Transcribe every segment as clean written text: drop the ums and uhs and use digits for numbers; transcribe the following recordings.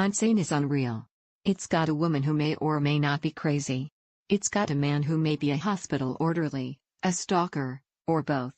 Unsane is unreal. It's got a woman who may or may not be crazy. It's got a man who may be a hospital orderly, a stalker, or both.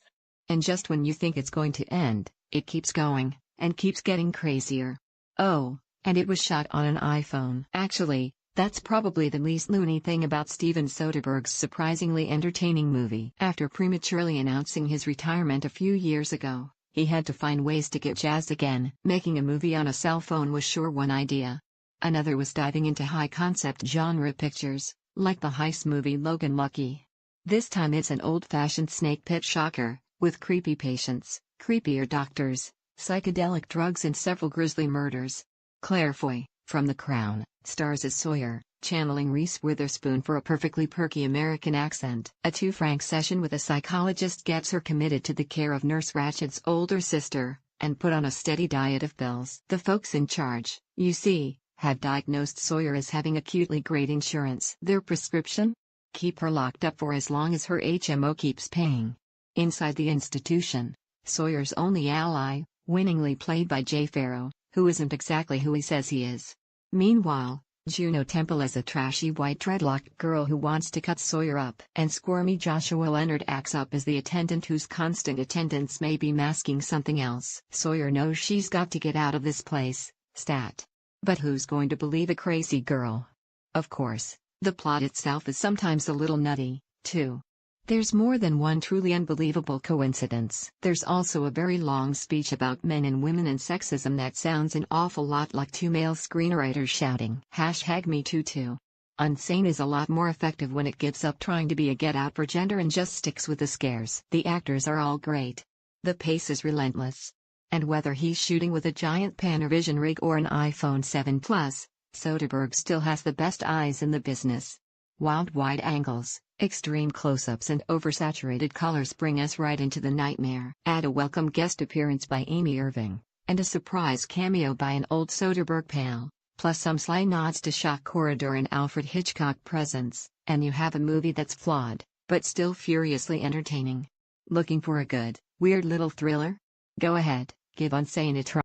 And just when you think it's going to end, it keeps going, and keeps getting crazier. Oh, and it was shot on an iPhone. Actually, that's probably the least loony thing about Steven Soderbergh's surprisingly entertaining movie. After prematurely announcing his retirement a few years ago, he had to find ways to get jazzed again. Making a movie on a cell phone was sure one idea. Another was diving into high-concept genre pictures, like the heist movie Logan Lucky. This time it's an old-fashioned snake pit shocker, with creepy patients, creepier doctors, psychedelic drugs and several grisly murders. Claire Foy, from The Crown, stars as Sawyer, channeling Reese Witherspoon for a perfectly perky American accent. A two-franc session with a psychologist gets her committed to the care of Nurse Ratched's older sister, and put on a steady diet of pills. The folks in charge, you see, have diagnosed Sawyer as having acutely great insurance. Their prescription? Keep her locked up for as long as her HMO keeps paying. Inside the institution, Sawyer's only ally, winningly played by Jay Farrow, who isn't exactly who he says he is. Meanwhile, Juno Temple is a trashy white dreadlocked girl who wants to cut Sawyer up. And squirmy Joshua Leonard acts up as the attendant whose constant attendance may be masking something else. Sawyer knows she's got to get out of this place, stat. But who's going to believe a crazy girl? Of course, the plot itself is sometimes a little nutty, too. There's more than one truly unbelievable coincidence. There's also a very long speech about men and women and sexism that sounds an awful lot like two male screenwriters shouting #MeToo too. Unsane is a lot more effective when it gives up trying to be a get out for gender and just sticks with the scares. The actors are all great. The pace is relentless. And whether he's shooting with a giant Panavision rig or an iPhone 7 Plus, Soderbergh still has the best eyes in the business. Wild wide angles, extreme close-ups and oversaturated colors bring us right into the nightmare. Add a welcome guest appearance by Amy Irving, and a surprise cameo by an old Soderbergh pal, plus some sly nods to Shock Corridor and Alfred Hitchcock presence, and you have a movie that's flawed, but still furiously entertaining. Looking for a good, weird little thriller? Go ahead, give Unsane a try.